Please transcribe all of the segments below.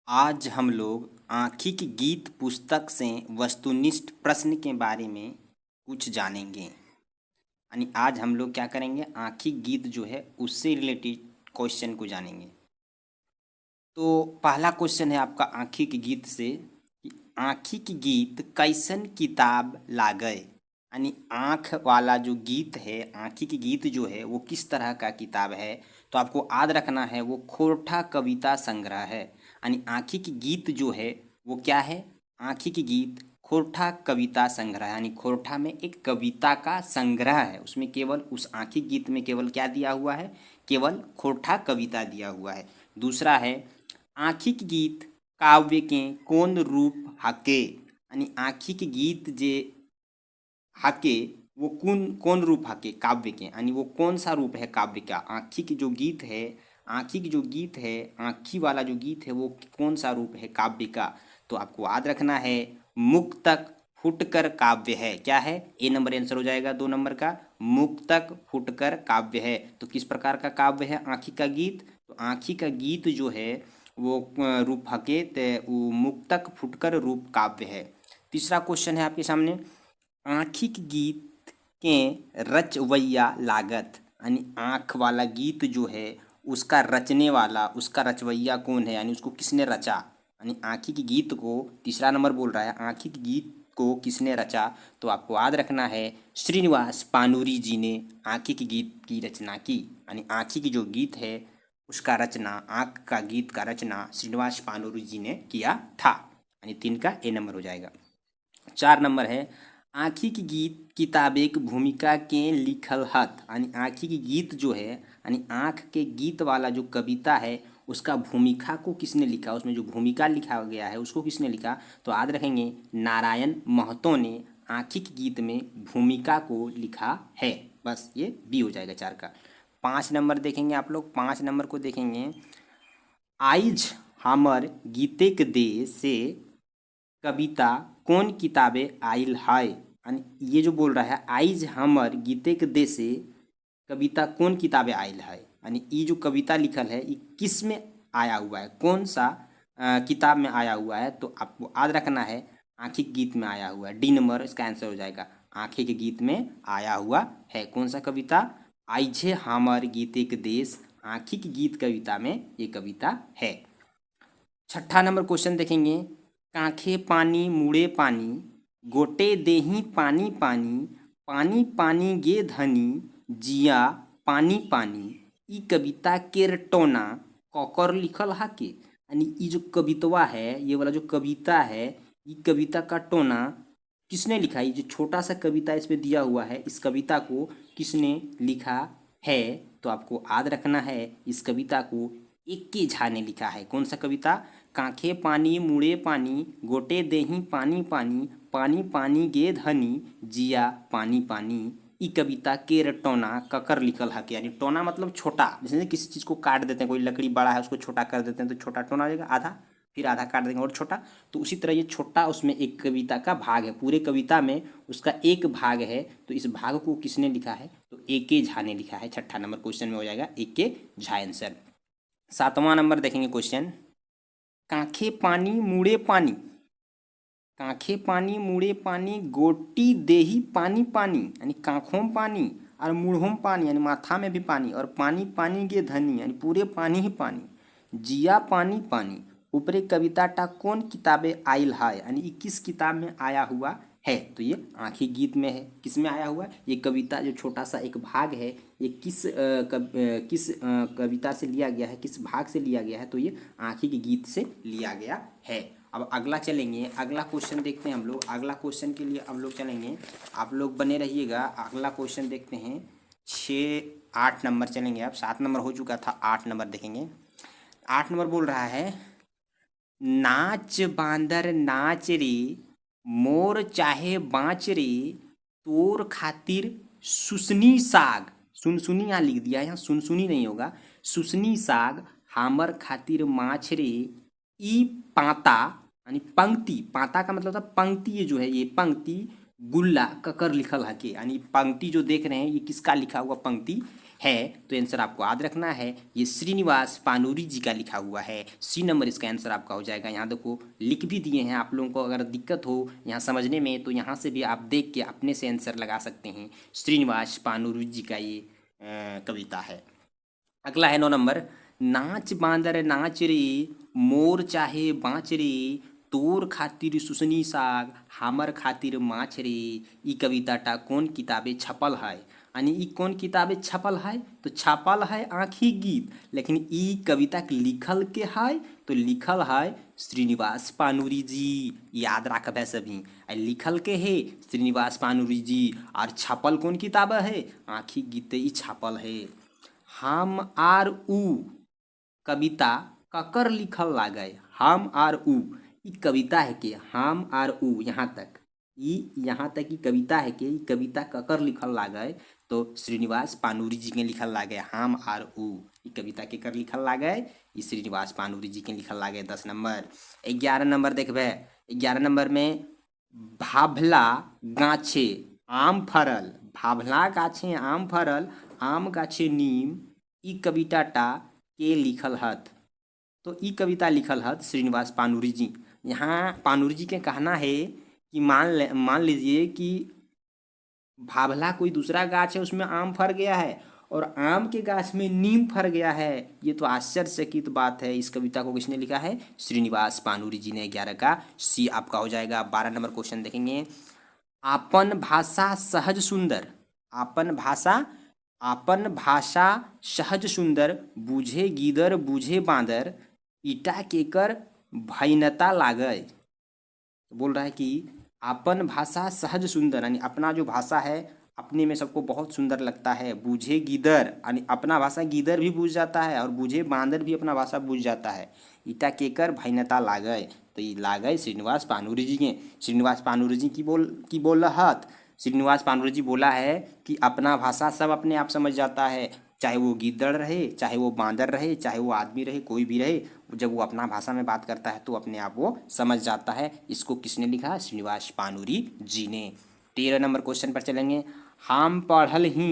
आज हम लोग आँखी की गीत पुस्तक से वस्तुनिष्ठ प्रश्न के बारे में कुछ जानेंगे। यानी आज हम लोग क्या करेंगे, आँखी गीत जो है उससे रिलेटेड क्वेश्चन को जानेंगे। तो पहला क्वेश्चन है आपका आँखी की गीत से कि आँखी की गीत कैसन किताब लागे। यानी आँख वाला जो गीत है, आँखी की गीत जो है वो किस तरह का किताब है। तो आपको याद रखना है वो खोरठा कविता संग्रह है। यानी आँखी की गीत जो है वो क्या है, आँखी की गीत खोरठा कविता संग्रह। यानी खोरठा में एक कविता का संग्रह है, उसमें केवल उस आँखी गीत में केवल क्या दिया हुआ है, केवल खोरठा कविता दिया हुआ है। दूसरा है आँखी के गीत काव्य के कौन रूप हके। यानी आँखी के गीत जे हके वो कौन कौन रूप हके काव्य के, यानी वो कौन सा रूप है काव्य का। आँखी की जो गीत है, आँखी की जो गीत है, आँखी वाला जो गीत है वो कौन सा रूप है काव्य का। तो आपको याद रखना है मुक्तक फुटकर काव्य है। क्या है, ए नंबर आंसर हो जाएगा 2 नंबर का, मुक्तक फुटकर काव्य है। तो किस प्रकार का काव्य है आँखी का गीत, तो आँखी का गीत जो है वो रूप हके ते वो मुक्तक फुटकर रूप काव्य है। तीसरा क्वेश्चन है आपके सामने, आँखी के गीत के रचवैया लागत। यानी आँख वाला गीत जो है उसका रचने वाला, उसका रचवैया कौन है, यानी उसको किसने रचा। यानी आँखी के गीत को तीसरा नंबर बोल रहा है, आँखी के गीत को किसने रचा। तो आपको याद रखना है श्रीनिवास पानूरी जी ने आँखी के गीत की रचना की। यानी आँखी की जो गीत है उसका रचना, आँख का गीत का रचना श्रीनिवास पानूरी जी ने किया था। यानी 3 का ए नंबर हो जाएगा। 4 नंबर है आँखी की गीत किताब एक भूमिका के लिखल हत। यानी आँखी की गीत जो है, यानी आँख के गीत वाला जो कविता है उसका भूमिका को किसने लिखा, उसमें जो भूमिका लिखा गया है उसको किसने लिखा। तो याद रखेंगे नारायण महतो ने आँखी के गीत में भूमिका को लिखा है। बस ये बी हो जाएगा 4 का। 5 नंबर देखेंगे आप लोग, 5 नंबर को देखेंगे आइज हमर गीतेक दे से कविता कौन किताबे आइल है। यानी ये जो बोल रहा है आइज हमर गीतेक दे से कविता कौन किताबे आइल है, यानी ये जो कविता लिखल है ये किस में आया हुआ है, कौन सा किताब में आया हुआ है। तो आपको याद रखना है आँखी के गीत में आया हुआ है, डी नंबर इसका आंसर हो जाएगा। आँखी के गीत में आया हुआ है कौन सा कविता, आइझे हमर गीतेक देश, आँखी की गीत कविता में ये कविता है। छठा नंबर क्वेश्चन देखेंगे कांखे पानी मुड़े पानी गोटे देही पानी पानी, पानी पानी गे धनी जिया पानी पानी। ई कविता केर टोना ककर लिखल हाके। यानी ई जो कवितवा है, ये वाला जो कविता है, ई कविता का टोना किसने लिखा, ये जो छोटा सा कविता इस पे दिया हुआ है इस कविता को किसने लिखा है। तो आपको याद रखना है इस कविता को एके झा ने लिखा है। कौन सा कविता, कांखे पानी मुड़े पानी गोटे देही पानी पानी, पानी पानी गे धनी जिया पानी पानी। ई कविता के रटोना ककर लिखल है। यानी टोना मतलब छोटा, जैसे किसी चीज़ को काट देते हैं, कोई लकड़ी बड़ा है उसको छोटा कर देते हैं तो छोटा टोना हो जाएगा आधा, फिर आधा काट देंगे और छोटा। तो उसी तरह ये छोटा उसमें एक कविता का भाग है, पूरे कविता में उसका एक भाग है। तो इस भाग को किसने लिखा है, तो ए के झा ने लिखा है। छठा नंबर क्वेश्चन में हो जाएगा ए के झा आंसर। 7वां नंबर देखेंगे क्वेश्चन, कांखे पानी मुड़े पानी, कांखे पानी मुड़े पानी गोटी देही पानी पानी। यानी कांखों में पानी और मुँहों में पानी, यानी माथा में भी पानी, और पानी पानी के धनी यानी पूरे पानी ही पानी, जिया पानी पानी। ऊपरे कविता टा कौन किताबें आइल है, यानी ये किस किताब में आया हुआ है। तो ये आँखी गीत में है। किस में आया हुआ है ये कविता, जो छोटा सा एक भाग है, ये किस कविता से लिया गया है, किस भाग से लिया गया है। तो ये आँखी के गीत से लिया गया है। अब अगला चलेंगे, अगला क्वेश्चन देखते हैं हम लोग। अगला क्वेश्चन के लिए हम लोग चलेंगे, आप लोग बने रहिएगा। अगला क्वेश्चन देखते हैं 6 8 नंबर चलेंगे। अब 7 नंबर हो चुका था, 8 नंबर देखेंगे। 8 नंबर बोल रहा है नाच बांदर नाच रे मोर चाहे बाँच रे, तोर खातिर सुसनी साग। सुनसुनी यहाँ लिख दिया है, यहाँ सुनसुनी नहीं होगा, सुसनी साग हामर खातिर माछ रे। ई पाता यानी पंक्ति, पाता का मतलब था पंक्ति, ये जो है ये पंक्ति गुल्ला ककर लिखल है के। यानी पंक्ति जो देख रहे हैं ये किसका लिखा हुआ पंक्ति, है तो आंसर आपको याद रखना है ये श्रीनिवास पानूरी जी का लिखा हुआ है। सी नंबर इसका आंसर आपका हो जाएगा। यहाँ देखो लिख भी दिए हैं, आप लोगों को अगर दिक्कत हो यहाँ समझने में तो यहाँ से भी आप देख के अपने से आंसर लगा सकते हैं। श्रीनिवास पानूरी जी का ये कविता है। अगला है 9 नंबर। नाच बांदर नाच रे, मोर चाहे बाँच रे, तोर खातिर सुसनी साग, हमर खातिर माछ रे। ई कविताटा कौन किताबे छपल है? यानी ई कौन किताबे छपल है? तो छपल है आँखी गीत, लेकिन ई कविता के लिखल के है तो लिखल है श्रीनिवास पानूरी जी। याद रखब है सभी। लिखल के है श्रीनिवास पानूरी जी और छपल कौन किताब है? आँखी गीत ई छपल है। हम आर ऊ कविता ककर लिखल लागे? हम आर ऊ ई कविता है के हम आर ऊ यहाँ तक ई कविता है के ई कविता ककर लिखल लागे? तो श्रीनिवास पानूरी जी के लिखल लागे हम आर ऊ। ई कविता केकर लिखल लागे? ई श्रीनिवास पानूरी जी के लिखल लागे। 10 नंबर। 11 नंबर देखबे। 11 नंबर में भाभला गाछे आम फरल, भाभला गाछे आम फरल, आम गाछे नीम। ई कविताटा के लिखल हत? तो ई कविता लिखल हत श्रीनिवास पानूरी जी। यहाँ पानूरी जी के कहना है कि मान लीजिए कि भाभला कोई दूसरा गाछ है उसमें आम फर गया है और आम के गाछ में नीम फर गया है। ये तो आश्चर्यचकित बात है। इस कविता को किसने लिखा है? श्रीनिवास पानूरी जी ने। 11 का सी आपका हो जाएगा। 12 नंबर क्वेश्चन देखेंगे। आपन भाषा सहज सुंदर, आपन भाषा सहज सुंदर, बूझे गीदर बूझे बांदर, ईटा केकर भैनता लागय। बोल रहा है कि अपन भाषा सहज सुंदर यानी अपना जो भाषा है अपने में सबको बहुत सुंदर लगता है। बूझे गीदर यानी अपना भाषा गीदर भी बूझ जाता है और बूझे बांदर भी अपना भाषा बूझ जाता है। ईटा केकर भैनता लागय, तो ये लागय श्रीनिवास पानूरी जी के। श्रीनिवास पानूरी जी की बोल रहत। श्रीनिवास पानूरी जी बोला है कि अपना भाषा सब अपने आप समझ जाता है, चाहे वो गीदड़ रहे, चाहे वो बांदर रहे, चाहे वो आदमी रहे, कोई भी रहे, जब वो अपना भाषा में बात करता है तो अपने आप वो समझ जाता है। इसको किसने लिखा? श्रीनिवास पानूरी जी ने। 13 नंबर क्वेश्चन पर चलेंगे। हम पढ़ल ही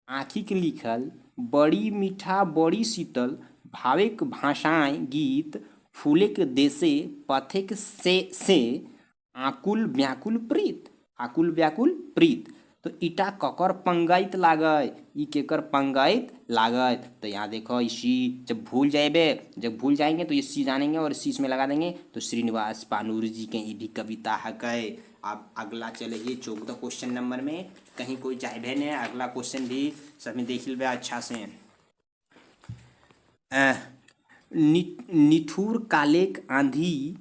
आँखी के लिखल, बड़ी मीठा बड़ी शीतल, भावेक भाषाएं गीत, फूले के देशे पथिक से आकुल व्याकुल प्रीत, आकुल व्याकुल प्रीत। तो ईटा ककर पंगाइत लागय? ई केकर पंगाइत लागत? तो यहाँ देखो इसी जब भूल जाएंगे तो ये सी जानेंगे और सी इसमें लगा देंगे तो श्रीनिवास पानूरी जी के ये भी कविता है कै। अब अगला चलिए 14 क्वेश्चन नंबर में कहीं कोई जाए नहीं। अगला क्वेश्चन भी सब देख लेबे अच्छा से। निठुर कालेक आंधी,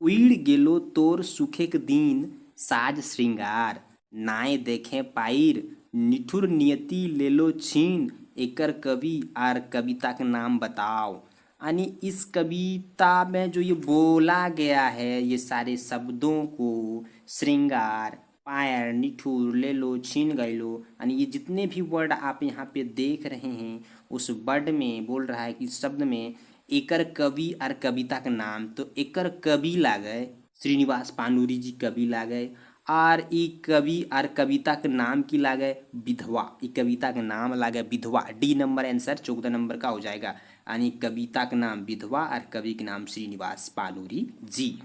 उड़ गेलो तोर सुखेक दिन, साज श्रृंगार नाय देखे पाइर, निठुर नियति लेलो छीन, एकर कवि और कविता का नाम बताओ। यानी इस कविता में जो ये बोला गया है ये सारे शब्दों को श्रृंगार, पायर, निठुर, ले लो, छीन गए लो, यानी ये जितने भी वर्ड आप यहाँ पे देख रहे हैं उस वर्ड में बोल रहा है कि शब्द में एकर कवि और कविता का नाम। तो एकर कवि लागे श्रीनिवास पानूरी जी कवि लागे और ई कवि और कविता के नाम की लागे विधवा। ई कविता के नाम लागे विधवा। डी नंबर आंसर 14 नंबर का हो जाएगा। यानी कविता का नाम विधवा और कवि के नाम श्रीनिवास पानूरी जी।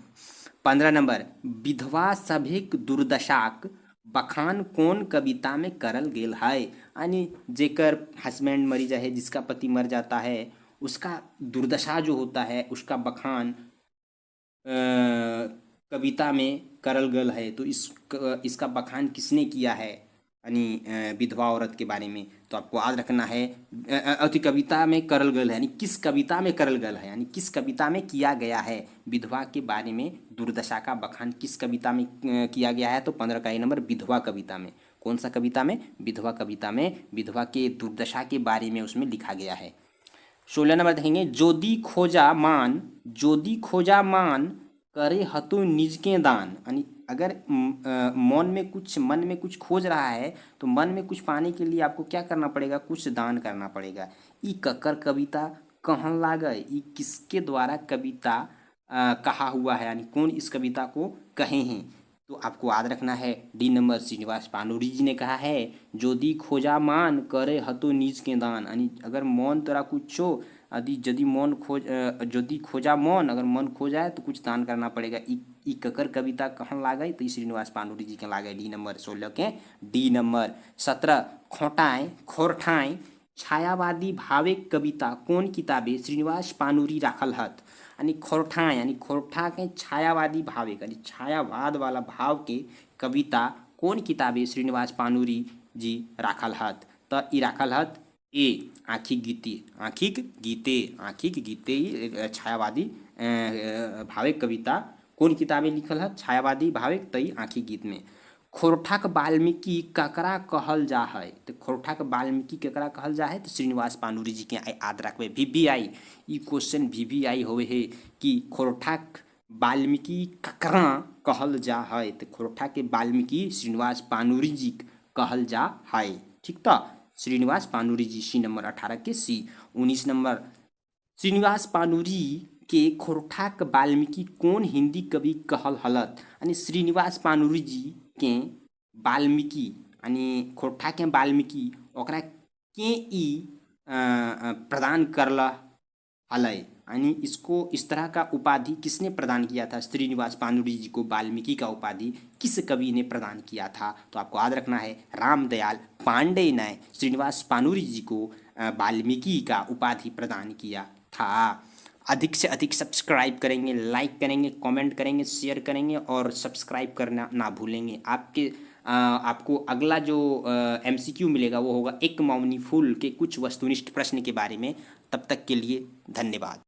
15 नंबर। विधवा सभेक दुर्दशाक बखान कौन कविता में करल गेल है? यानी जेकर हस्बैंड मरी जाए, जिसका पति मर जाता है, उसका दुर्दशा जो होता है उसका बखान कविता में करल गल है। तो इसका बखान किसने किया है? यानी विधवा औरत के बारे में। तो आपको याद रखना है अति कविता में करल गल है यानी किस कविता में करल गल है, यानी किस कविता में किया गया है विधवा के बारे में दुर्दशा का बखान किस कविता में किया गया है? तो 15 का नंबर विधवा कविता में। कौन सा कविता में? विधवा कविता में विधवा के दुर्दशा के बारे में उसमें लिखा गया है। 16 नंबर देखेंगे। जोदी खोजा मान करे हतु निज के दान। यानी अगर मन में कुछ खोज रहा है तो मन में कुछ पाने के लिए आपको क्या करना पड़ेगा? कुछ दान करना पड़ेगा। ई ककर कविता कहन लागय? ई किसके द्वारा कविता कहा हुआ है, यानी कौन इस कविता को कहे हैं? तो आपको याद रखना है डी नंबर श्रीनिवास पानूरी जी ने कहा है, जोदी खोजा मान करे हतो नीच के दान, यानी अगर मौन तोरा कुछ हो, यदि यदि मौन खोज यदि खोजा मौन, अगर मन खो जाए तो कुछ दान करना पड़ेगा। ई ककर कविता कहन लागे, तो श्रीनिवास पानूरी जी के लागे डी नंबर 16 के डी नंबर। 17 खोटाएँ खोरठाएँ छायावादी भाविक कविता कौन किताबे श्रीनिवास पानूरी राखल हत, यानी खोरठा यानी खोरठा के छायावादी भाविक यानी छायावाद वाला भाव के कविता कौन किताबे श्रीनिवास पानूरी जी राखल हत। तो ई राखल हत ए आँखिक गीते, आँखिक गीते, आँखिक गीते ही छायावादी भाविक कविता कौन किताबे लिखल है, छायावादी भाविक तई आँखिक गीत में। खोरठाक वाल्मीकि ककरा कहल जा है, तो खोरठाक वाल्मीकि ककरा कहल जा है, तो श्रीनिवास पानूरी जी के याद रखबे। VVI ई क्वेश्चन VVI होवे है कि खोरठाक वाल्मीकि ककरा कहल जा है, तो खोरठा के वाल्मीकि श्रीनिवास पानूरी जी कहल जा है। ठीक था, श्रीनिवास पानूरी जी सी नंबर 18 के सी। 19 नंबर श्रीनिवास पानूरी के खोरठाक वाल्मीकि कौन हिंदी कवि कहल हलत, यानी श्रीनिवास पानूरी जी के वाल्मीकि यानी खोरठा के वाल्मीकि ओकरा के ई प्रदान करला हलय, यानी इसको इस तरह का उपाधि किसने प्रदान किया था, श्रीनिवास पानूरी जी को वाल्मीकि का उपाधि किस कवि ने प्रदान किया था। तो आपको याद रखना है रामदयाल पांडे ने श्रीनिवास पानूरी जी को वाल्मीकि का उपाधि प्रदान किया था। अधिक से अधिक सब्सक्राइब करेंगे, लाइक करेंगे, कमेंट करेंगे, शेयर करेंगे और सब्सक्राइब करना ना भूलेंगे। आपको अगला जो MCQ मिलेगा वो होगा एक मौनी फूल के कुछ वस्तुनिष्ठ प्रश्न के बारे में। तब तक के लिए धन्यवाद।